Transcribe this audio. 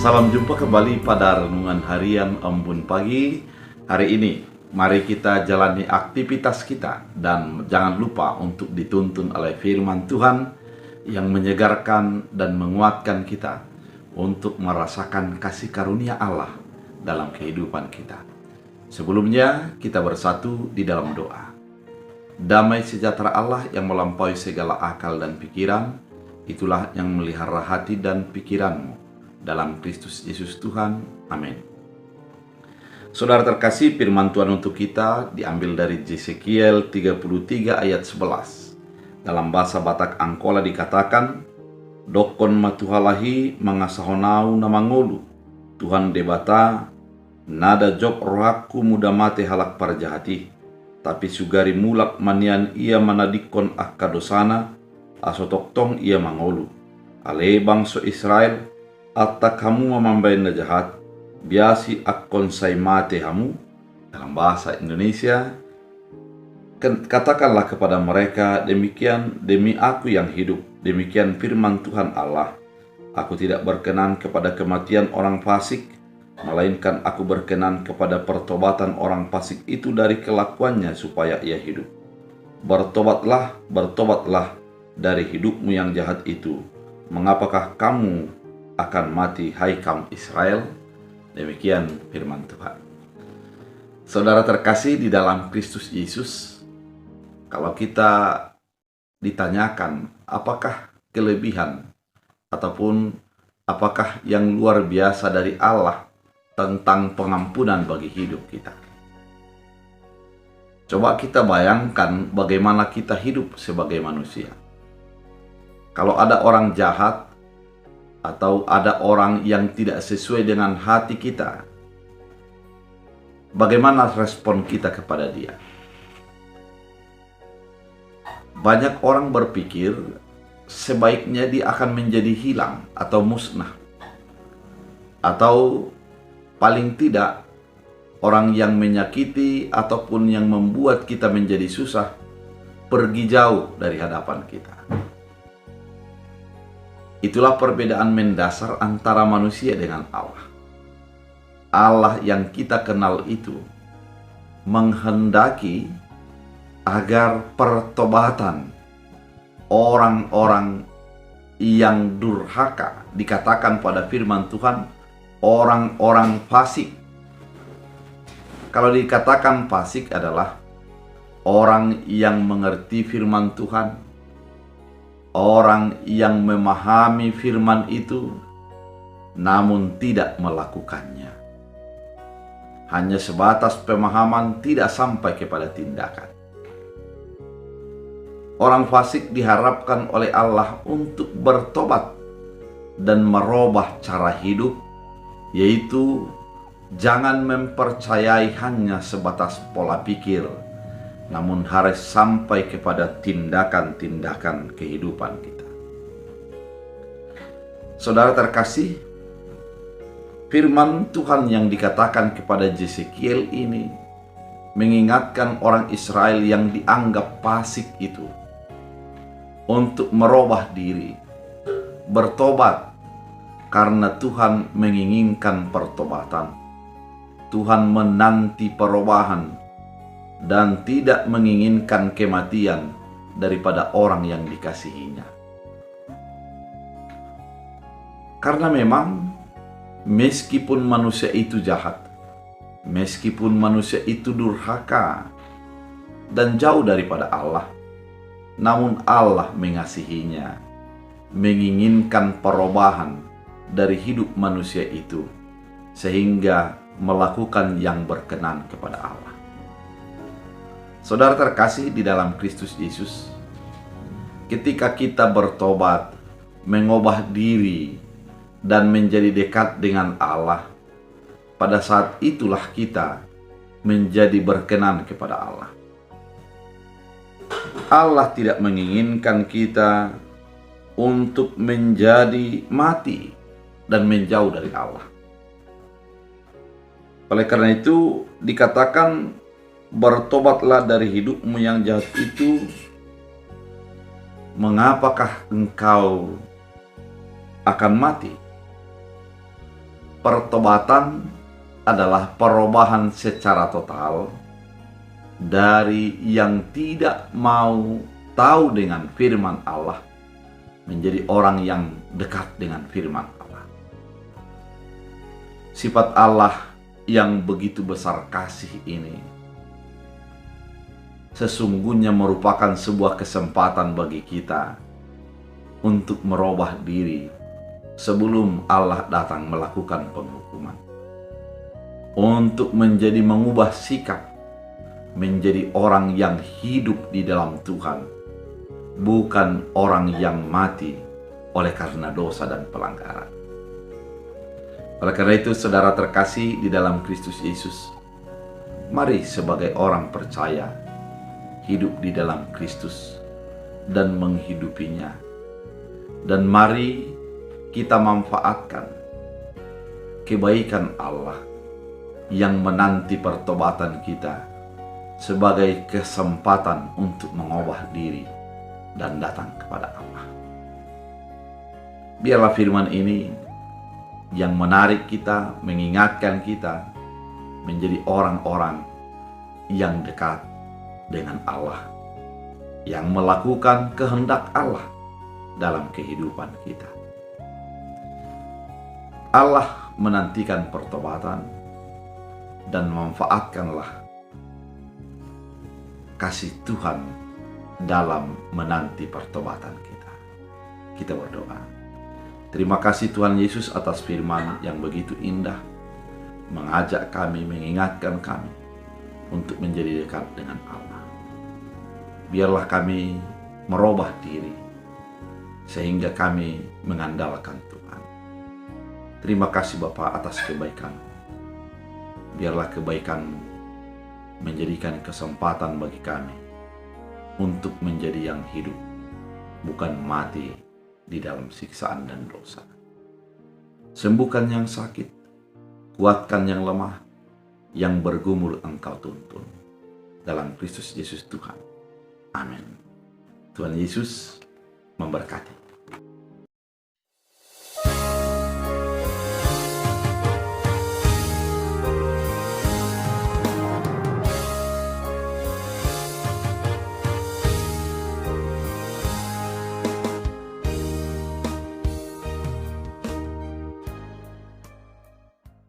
Salam jumpa kembali pada Renungan Harian Embun Pagi. Hari ini, mari kita jalani aktivitas kita dan jangan lupa untuk dituntun oleh firman Tuhan yang menyegarkan dan menguatkan kita untuk merasakan kasih karunia Allah dalam kehidupan kita. Sebelumnya, kita bersatu di dalam doa. Damai sejahtera Allah yang melampaui segala akal dan pikiran, itulah yang melihara hati dan pikiranmu dalam Kristus Yesus Tuhan. Amin. Saudara terkasih, firman Tuhan untuk kita diambil dari Yesekiel 33 ayat 11. Dalam bahasa Batak Angkola dikatakan, "Dokon matuhalahi mangasahonau namangolu, Tuhan debata, nada job rohaku muda mate halak parjahati, tapi sugari mulak manian ia manadikon akadosana, asotoktong ia mangolu. Ale bangso Israel, atta kamu memambain jahat, biasi akon say mate hamu." Dalam bahasa Indonesia, katakanlah kepada mereka, demikian demi aku yang hidup, demikian firman Tuhan Allah, aku tidak berkenan kepada kematian orang fasik, melainkan aku berkenan kepada pertobatan orang fasik itu dari kelakuannya supaya ia hidup. Bertobatlah, bertobatlah dari hidupmu yang jahat itu. Mengapakah kamu akan mati, hai kaum Israel? Demikian firman Tuhan. Saudara terkasih di dalam Kristus Yesus, kalau kita ditanyakan apakah kelebihan ataupun apakah yang luar biasa dari Allah tentang pengampunan bagi hidup kita, coba kita bayangkan bagaimana kita hidup sebagai manusia. Kalau ada orang jahat atau ada orang yang tidak sesuai dengan hati kita, bagaimana respon kita kepada dia? Banyak orang berpikir sebaiknya dia akan menjadi hilang atau musnah, atau paling tidak orang yang menyakiti ataupun yang membuat kita menjadi susah pergi jauh dari hadapan kita. Itulah perbedaan mendasar antara manusia dengan Allah. Allah yang kita kenal itu menghendaki agar pertobatan orang-orang yang durhaka, dikatakan pada firman Tuhan, orang-orang fasik. Kalau dikatakan fasik adalah orang yang mengerti firman Tuhan, orang yang memahami firman itu, namun tidak melakukannya. Hanya sebatas pemahaman, tidak sampai kepada tindakan. Orang fasik diharapkan oleh Allah untuk bertobat dan merubah cara hidup, yaitu jangan mempercayai hanya sebatas pola pikir, namun harus sampai kepada tindakan-tindakan kehidupan kita. Saudara terkasih, firman Tuhan yang dikatakan kepada Yesekiel ini mengingatkan orang Israel yang dianggap fasik itu untuk merubah diri, bertobat, karena Tuhan menginginkan pertobatan. Tuhan menanti perubahan dan tidak menginginkan kematian daripada orang yang dikasihinya. Karena memang meskipun manusia itu jahat, meskipun manusia itu durhaka dan jauh daripada Allah, namun Allah mengasihinya, menginginkan perubahan dari hidup manusia itu, sehingga melakukan yang berkenan kepada Allah. Saudara terkasih di dalam Kristus Yesus, ketika kita bertobat, mengubah diri, dan menjadi dekat dengan Allah, pada saat itulah kita menjadi berkenan kepada Allah. Allah tidak menginginkan kita untuk menjadi mati dan menjauh dari Allah. Oleh karena itu dikatakan, bertobatlah dari hidupmu yang jahat itu. Mengapakah engkau akan mati? pertobatan adalah perubahan secara total dari yang tidak mau tahu dengan firman Allah menjadi orang yang dekat dengan firman Allah. Sifat Allah yang begitu besar kasih ini sesungguhnya merupakan sebuah kesempatan bagi kita untuk merubah diri sebelum Allah datang melakukan penghukuman. Untuk menjadi mengubah sikap, menjadi orang yang hidup di dalam Tuhan, bukan orang yang mati oleh karena dosa dan pelanggaran. Oleh karena itu, saudara terkasih di dalam Kristus Yesus, mari sebagai orang percaya hidup di dalam Kristus dan menghidupinya. Dan mari kita manfaatkan kebaikan Allah yang menanti pertobatan kita sebagai kesempatan untuk mengubah diri dan datang kepada Allah. Biarlah firman ini yang menarik kita, mengingatkan kita menjadi orang-orang yang dekat dengan Allah, yang melakukan kehendak Allah dalam kehidupan kita. Allah menantikan pertobatan dan manfaatkanlah kasih Tuhan dalam menanti pertobatan kita. Kita berdoa. Terima kasih Tuhan Yesus atas firman yang begitu indah, mengajak kami, mengingatkan kami untuk menjadi dekat dengan Allah. Biarlah kami merubah diri sehingga kami mengandalkan Tuhan. Terima kasih Bapa atas kebaikan. Biarlah kebaikan menjadikan kesempatan bagi kami untuk menjadi yang hidup, bukan mati di dalam siksaan dan dosa. Sembuhkan yang sakit, kuatkan yang lemah, yang bergumul Engkau tuntun. Dalam Kristus Yesus Tuhan. Amin. Tuhan Yesus memberkati.